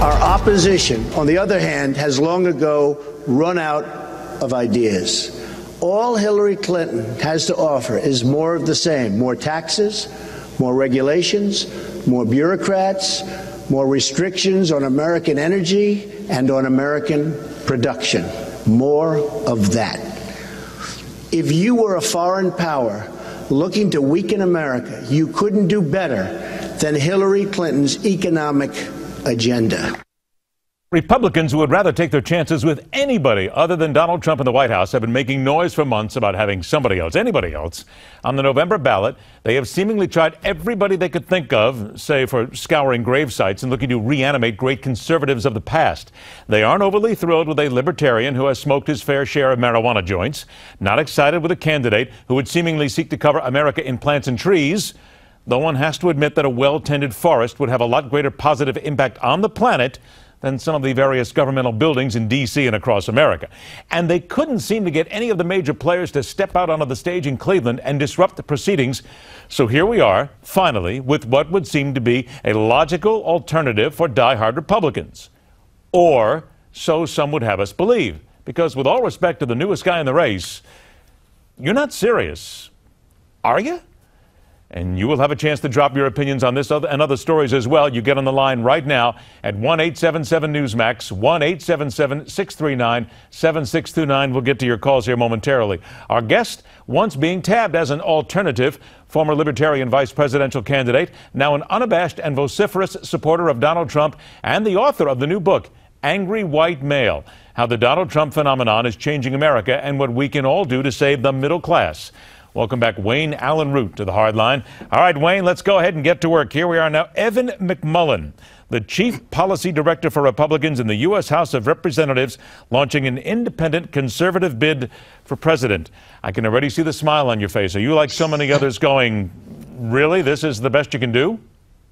Our opposition, on the other hand, has long ago run out of ideas. All Hillary Clinton has to offer is more of the same: more taxes, more regulations, more bureaucrats, more restrictions on American energy and on American production. More of that. If you were a foreign power looking to weaken America, you couldn't do better than Hillary Clinton's economic agenda. Republicans who would rather take their chances with anybody other than Donald Trump in the White House have been making noise for months about having somebody else, anybody else, on the November ballot. They have seemingly tried everybody they could think of, say for scouring grave sites and looking to reanimate great conservatives of the past. They aren't overly thrilled with a libertarian who has smoked his fair share of marijuana joints, not excited with a candidate who would seemingly seek to cover America in plants and trees, though one has to admit that a well-tended forest would have a lot greater positive impact on the planet than some of the various governmental buildings in D.C. and across America. And they couldn't seem to get any of the major players to step out onto the stage in Cleveland and disrupt the proceedings. So here we are, finally, with what would seem to be a logical alternative for diehard Republicans. Or so some would have us believe. Because with all respect to the newest guy in the race, you're not serious, are you? And you will have a chance to drop your opinions on this and other stories as well. You get on the line right now at 1-877-Newsmax, 1-877-639-7629. We'll get to your calls here momentarily. Our guest, once being tabbed as an alternative, former Libertarian vice presidential candidate, now an unabashed and vociferous supporter of Donald Trump, and the author of the new book, Angry White Male: How the Donald Trump Phenomenon is Changing America and What We Can All Do to Save the Middle Class. Welcome back, Wayne Allyn Root, to the Hard Line. All right, Wayne, let's go ahead and get to work. Here we are now. Evan McMullin, the Chief Policy Director for Republicans in the U.S. House of Representatives, launching an independent conservative bid for president. I can already see the smile on your face. Are you like so many others going, really, this is the best you can do?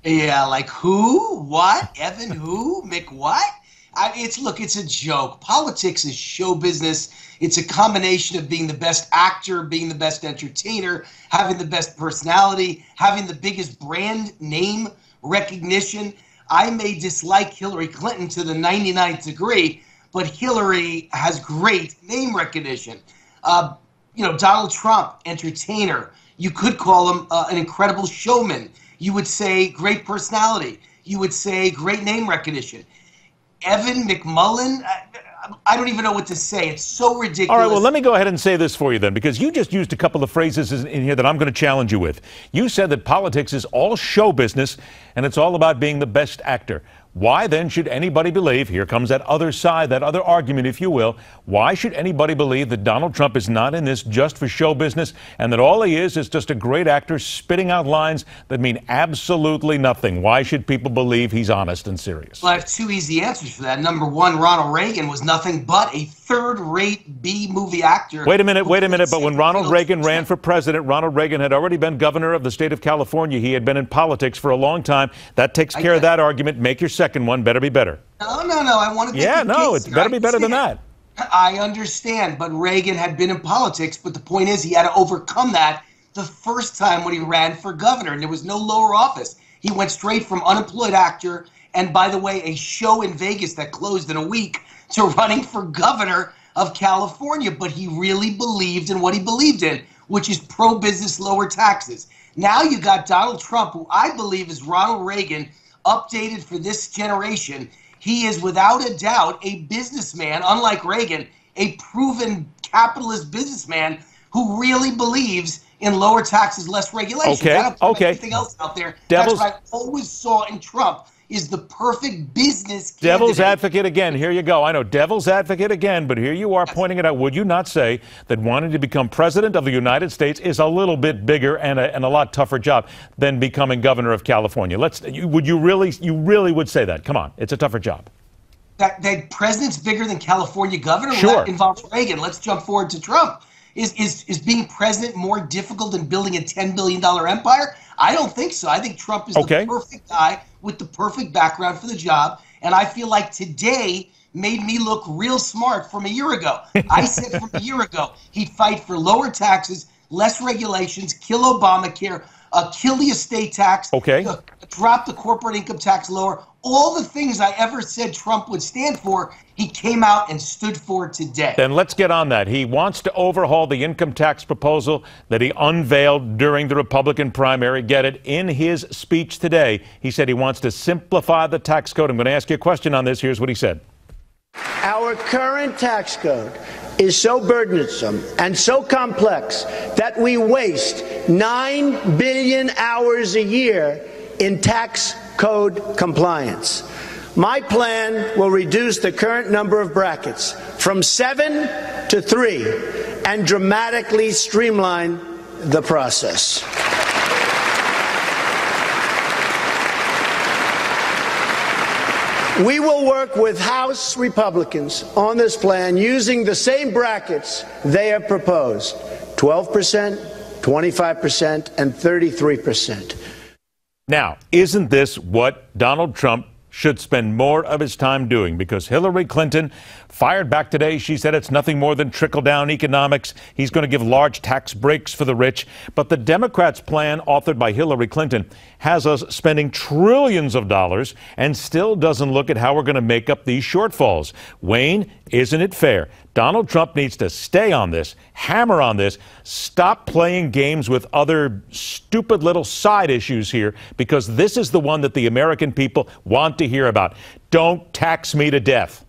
Yeah, like who? What? Evan who? Mick what? It's a joke. Politics is show business. It's a combination of being the best actor, being the best entertainer, having the best personality, having the biggest brand name recognition. I may dislike Hillary Clinton to the 99th degree, but Hillary has great name recognition. Donald Trump, entertainer. You could call him an incredible showman. You would say great personality. You would say great name recognition. Evan McMullin, I don't even know what to say. It's so ridiculous. All right, well, let me go ahead and say this for you then, because you just used a couple of phrases in here that I'm going to challenge you with. You said that politics is all show business and it's all about being the best actor. Why then should anybody believe, here comes that other side, that other argument, if you will, why should anybody believe that Donald Trump is not in this just for show business and that all he is just a great actor spitting out lines that mean absolutely nothing? Why should people believe he's honest and serious? Well, I have two easy answers for that. Number one, Ronald Reagan was nothing but a third-rate B-movie actor. Wait a minute. But when Ronald Reagan ran for president, Ronald Reagan had already been governor of the state of California. He had been in politics for a long time. That takes care of that argument. Make your second one better be better. No. I want to it better be better than that. I understand, but Reagan had been in politics, but the point is he had to overcome that the first time when he ran for governor, and there was no lower office. He went straight from unemployed actor, and by the way, a show in Vegas that closed in a week, to running for governor of California. But he really believed in what he believed in, which is pro-business, lower taxes. Now you got Donald Trump, who I believe is Ronald Reagan updated for this generation. He is without a doubt a businessman, unlike Reagan, a proven capitalist businessman who really believes in lower taxes, less regulations. I don't think anything else out there. That's what I always saw in Trump, is the perfect business candidate. Devil's advocate again. Here you go. I know, devil's advocate again, but here you are pointing it out. Would you not say that wanting to become president of the United States is a little bit bigger and a lot tougher job than becoming governor of California? You really would say that? Come on, it's a tougher job. That president's bigger than California governor? Sure. Well, that involves Reagan. Let's jump forward to Trump. Is being president more difficult than building a $10 billion empire? I don't think so. I think Trump is the perfect guy with the perfect background for the job. And I feel like today made me look real smart from a year ago. I said from a year ago, he'd fight for lower taxes, less regulations, kill Obamacare, kill the estate tax, okay, drop the corporate income tax lower. All the things I ever said Trump would stand for, he came out and stood for today. Then let's get on that. He wants to overhaul the income tax proposal that he unveiled during the Republican primary. Get it? In his speech today, he said he wants to simplify the tax code. I'm going to ask you a question on this. Here's what he said. Our current tax code is so burdensome and so complex that we waste 9 billion hours a year in tax code compliance. My plan will reduce the current number of brackets from 7 to 3 and dramatically streamline the process. We will work with House Republicans on this plan using the same brackets they have proposed: 12%, 25%, and 33%. Now, isn't this what Donald Trump should spend more of his time doing? Because Hillary Clinton fired back today. She said it's nothing more than trickle-down economics. He's going to give large tax breaks for the rich. But the Democrats' plan, authored by Hillary Clinton, has us spending trillions of dollars and still doesn't look at how we're going to make up these shortfalls. Wayne, isn't it fair? Donald Trump needs to stay on this, hammer on this, stop playing games with other stupid little side issues here, because this is the one that the American people want to hear about. Don't tax me to death.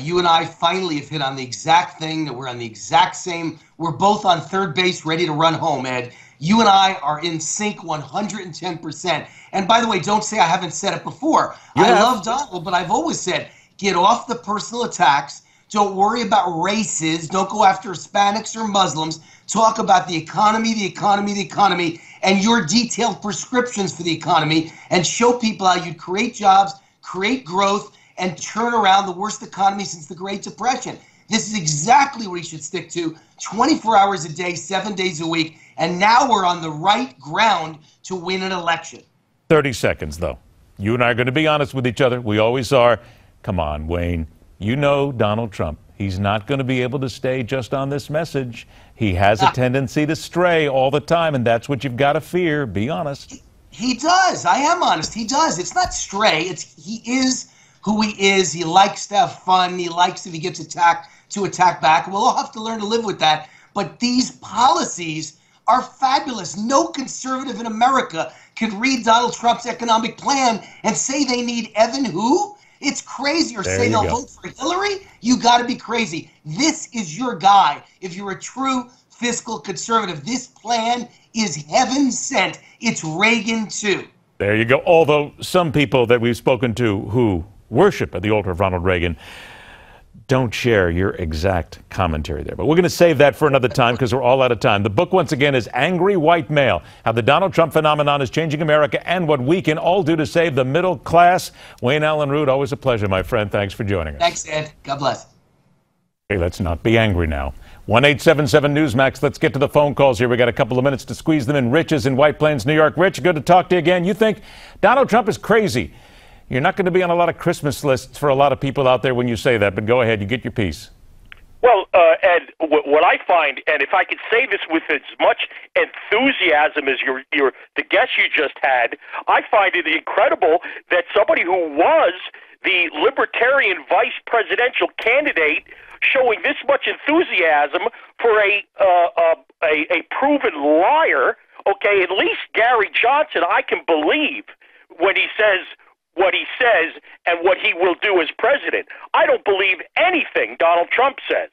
You and I finally have hit on the exact thing, that we're on the exact same. We're both on third base, ready to run home, Ed. You and I are in sync 110%. And by the way, don't say I haven't said it before. I love Donald, but I've always said, get off the personal attacks. Don't worry about races. Don't go after Hispanics or Muslims. Talk about the economy, the economy, the economy, and your detailed prescriptions for the economy, and show people how you create jobs, create growth, and turn around the worst economy since the Great Depression. This is exactly what he should stick to, 24 hours a day, 7 days a week, and now we're on the right ground to win an election. 30 seconds, though. You and I are going to be honest with each other. We always are. Come on, Wayne. You know Donald Trump. He's not going to be able to stay just on this message. He has a tendency to stray all the time, and that's what you've got to fear. Be honest. He does. I am honest. He does. It's not stray. He is who he is. He likes to have fun. He likes, if he gets attacked, to attack back. We'll all have to learn to live with that. But these policies are fabulous. No conservative in America could read Donald Trump's economic plan and say they need Evan who? It's crazy. Or say they'll vote for Hillary? You got to be crazy. This is your guy. If you're a true fiscal conservative, this plan is heaven sent. It's Reagan too. There you go. Although some people that we've spoken to who worship at the altar of Ronald Reagan don't share your exact commentary there. But we're going to save that for another time because we're all out of time. The book, once again, is Angry White Male: How the Donald Trump Phenomenon is Changing America and What We Can All Do to Save the Middle Class. Wayne Allyn Root, always a pleasure, my friend. Thanks for joining us. Thanks, Ed. God bless. Hey, let's not be angry now. 1-877 Newsmax. Let's get to the phone calls here. We got a couple of minutes to squeeze them in. Rich is in White Plains, New York. Rich, good to talk to you again. You think Donald Trump is crazy. You're not going to be on a lot of Christmas lists for a lot of people out there when you say that, but go ahead. You get your piece. Well, Ed, what I find, and if I could say this with as much enthusiasm as the guest you just had, I find it incredible that somebody who was the Libertarian vice presidential candidate showing this much enthusiasm for a proven liar. Okay, at least Gary Johnson, I can believe when he says what he says and what he will do as president. I don't believe anything Donald Trump says.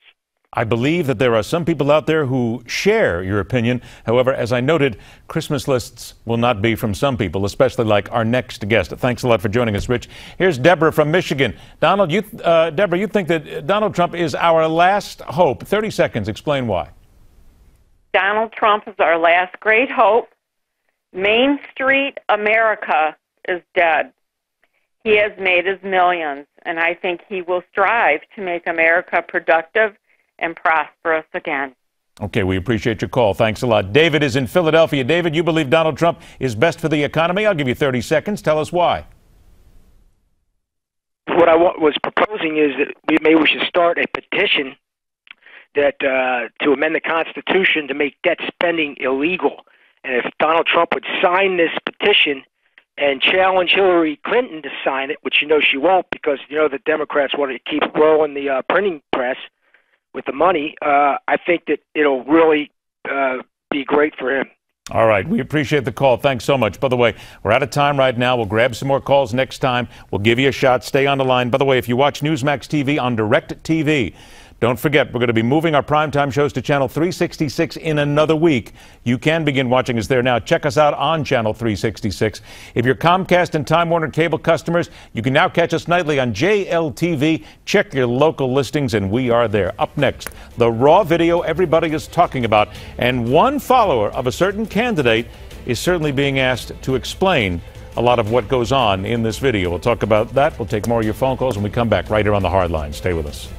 I believe that there are some people out there who share your opinion. However, as I noted, Christmas lists will not be from some people, especially like our next guest. Thanks a lot for joining us, Rich. Here's Deborah from Michigan. Deborah, you think that Donald Trump is our last hope. 30 seconds. Explain why. Donald Trump is our last great hope. Main Street America is dead. He has made his millions, and I think he will strive to make America productive and prosperous again. Okay, we appreciate your call. Thanks a lot. David is in Philadelphia. David, you believe Donald Trump is best for the economy? I'll give you 30 seconds. Tell us why. What I was proposing is that maybe we should start a petition that to amend the Constitution to make debt spending illegal And if Donald Trump would sign this petition and challenge Hillary Clinton to sign it, which she won't, because the Democrats want to keep rolling the printing press with the money, I think that it'll really be great for him. All right. We appreciate the call. Thanks so much. By the way, we're out of time right now. We'll grab some more calls next time. We'll give you a shot. Stay on the line. By the way, if you watch Newsmax TV on Direct TV, don't forget, we're going to be moving our primetime shows to Channel 366 in another week. You can begin watching us there now. Check us out on Channel 366. If you're Comcast and Time Warner cable customers, you can now catch us nightly on JLTV. Check your local listings, and we are there. Up next, the raw video everybody is talking about. And one follower of a certain candidate is certainly being asked to explain a lot of what goes on in this video. We'll talk about that. We'll take more of your phone calls when we come back right here on The Hard Line. Stay with us.